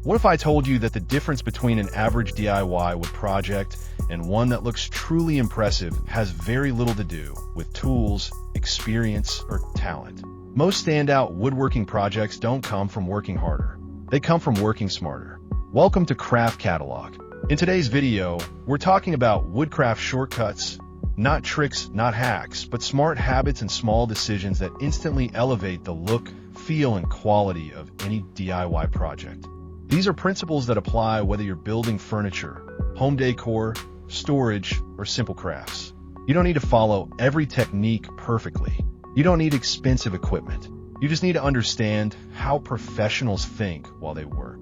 What if I told you that the difference between an average DIY wood project and one that looks truly impressive has very little to do with tools, experience, or talent? Most standout woodworking projects don't come from working harder. They come from working smarter. Welcome to Craft Catalog. In today's video, we're talking about Woodcraft shortcuts, not tricks, not hacks, but smart habits and small decisions that instantly elevate the look, feel, and quality of any DIY project. These are principles that apply whether you're building furniture, home decor, storage, or simple crafts. You don't need to follow every technique perfectly. You don't need expensive equipment. You just need to understand how professionals think while they work.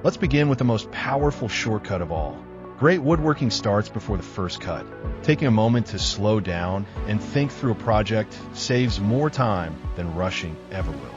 Let's begin with the most powerful shortcut of all. Great woodworking starts before the first cut. Taking a moment to slow down and think through a project saves more time than rushing ever will.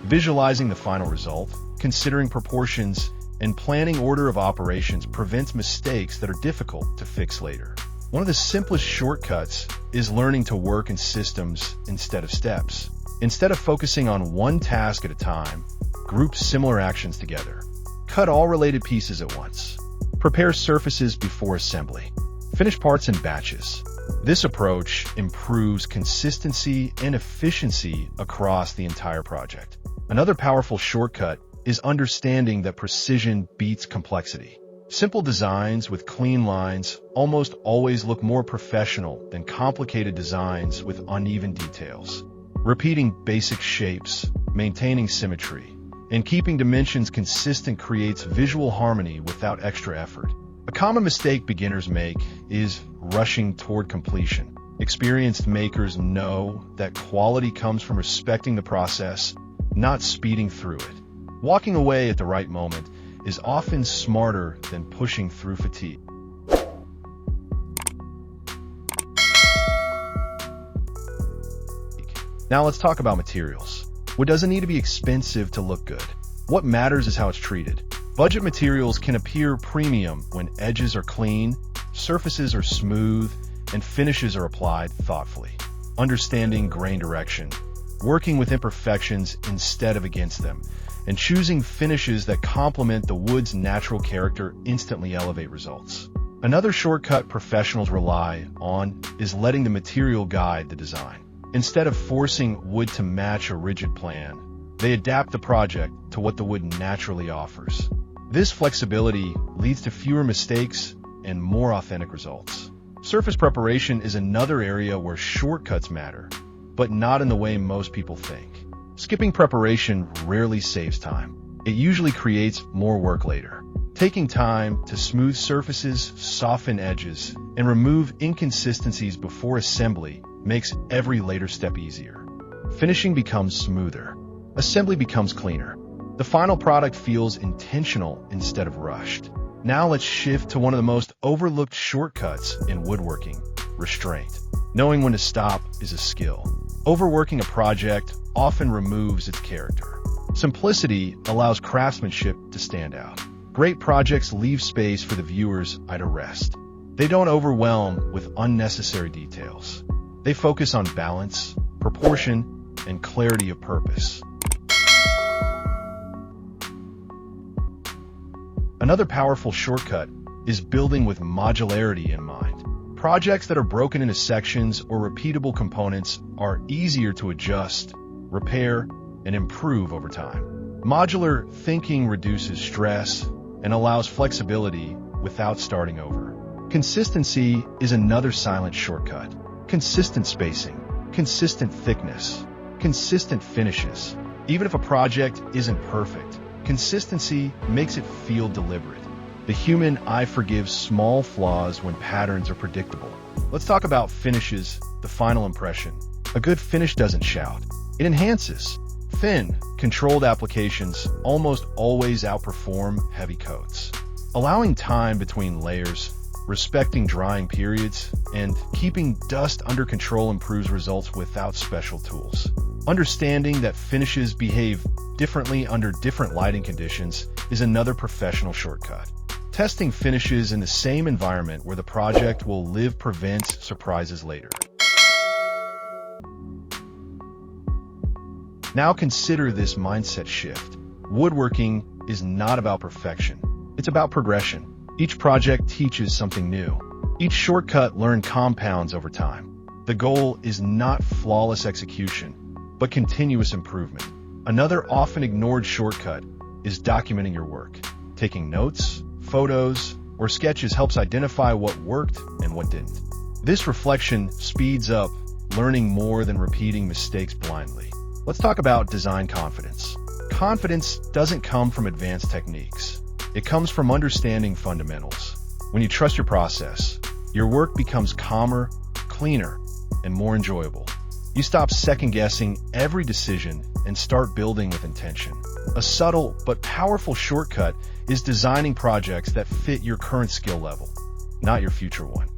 Visualizing the final result, considering proportions, and planning order of operations prevents mistakes that are difficult to fix later. One of the simplest shortcuts is learning to work in systems instead of steps. Instead of focusing on one task at a time, group similar actions together. Cut all related pieces at once. Prepare surfaces before assembly. Finish parts in batches. This approach improves consistency and efficiency across the entire project. Another powerful shortcut is understanding that precision beats complexity. Simple designs with clean lines almost always look more professional than complicated designs with uneven details. Repeating basic shapes, maintaining symmetry, and keeping dimensions consistent creates visual harmony without extra effort. A common mistake beginners make is rushing toward completion. Experienced makers know that quality comes from respecting the process, not speeding through it. Walking away at the right moment is often smarter than pushing through fatigue. Now let's talk about materials. Wood doesn't need to be expensive to look good. What matters is how it's treated. Budget materials can appear premium when edges are clean, surfaces are smooth, and finishes are applied thoughtfully. Understanding grain direction, working with imperfections instead of against them, and choosing finishes that complement the wood's natural character instantly elevate results. Another shortcut professionals rely on is letting the material guide the design. Instead of forcing wood to match a rigid plan, they adapt the project to what the wood naturally offers. This flexibility leads to fewer mistakes and more authentic results. Surface preparation is another area where shortcuts matter, but not in the way most people think. Skipping preparation rarely saves time. It usually creates more work later. Taking time to smooth surfaces, soften edges, and remove inconsistencies before assembly makes every later step easier. Finishing becomes smoother. Assembly becomes cleaner. The final product feels intentional instead of rushed. Now let's shift to one of the most overlooked shortcuts in woodworking: restraint. Knowing when to stop is a skill. Overworking a project often removes its character. Simplicity allows craftsmanship to stand out. Great projects leave space for the viewer's eye to rest. They don't overwhelm with unnecessary details. They focus on balance, proportion, and clarity of purpose. Another powerful shortcut is building with modularity in mind. Projects that are broken into sections or repeatable components are easier to adjust, repair, and improve over time. Modular thinking reduces stress and allows flexibility without starting over. Consistency is another silent shortcut. Consistent spacing, consistent thickness, consistent finishes. Even if a project isn't perfect, consistency makes it feel deliberate. The human eye forgives small flaws when patterns are predictable. Let's talk about finishes, the final impression. A good finish doesn't shout. It enhances. Thin, controlled applications almost always outperform heavy coats. Allowing time between layers, respecting drying periods, and keeping dust under control improves results without special tools. Understanding that finishes behave differently under different lighting conditions is another professional shortcut. Testing finishes in the same environment where the project will live prevents surprises later. Now consider this mindset shift. Woodworking is not about perfection. It's about progression. Each project teaches something new. Each shortcut learns compounds over time. The goal is not flawless execution, but continuous improvement. Another often ignored shortcut is documenting your work. Taking notes, photos, or sketches helps identify what worked and what didn't. This reflection speeds up learning more than repeating mistakes blindly. Let's talk about design confidence. Confidence doesn't come from advanced techniques. It comes from understanding fundamentals. When you trust your process, your work becomes calmer, cleaner, and more enjoyable. You stop second-guessing every decision and start building with intention. A subtle but powerful shortcut is designing projects that fit your current skill level, not your future one.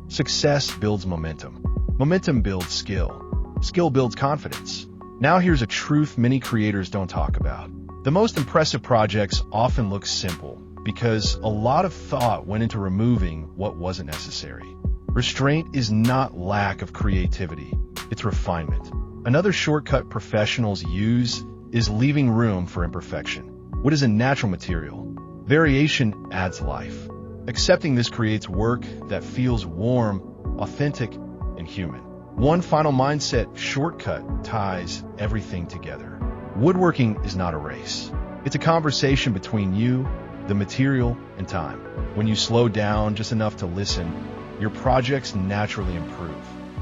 Success builds momentum. Momentum builds skill. Skill builds confidence. Now here's a truth many creators don't talk about. The most impressive projects often look simple because a lot of thought went into removing what wasn't necessary. Restraint is not lack of creativity, it's refinement. Another shortcut professionals use is leaving room for imperfection. Wood is a natural material. Variation adds life. Accepting this creates work that feels warm, authentic, and human. One final mindset shortcut ties everything together. Woodworking is not a race. It's a conversation between you, the material, and time. When you slow down just enough to listen, your projects naturally improve.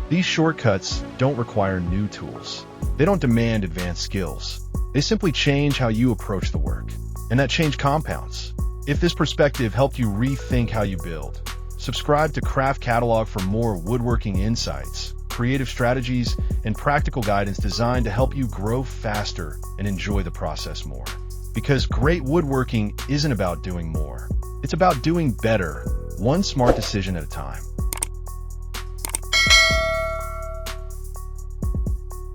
These shortcuts don't require new tools. They don't demand advanced skills. They simply change how you approach the work. And that change compounds. If this perspective helped you rethink how you build, subscribe to Craft Catalog for more woodworking insights, creative strategies, and practical guidance designed to help you grow faster and enjoy the process more. Because great woodworking isn't about doing more. It's about doing better, one smart decision at a time.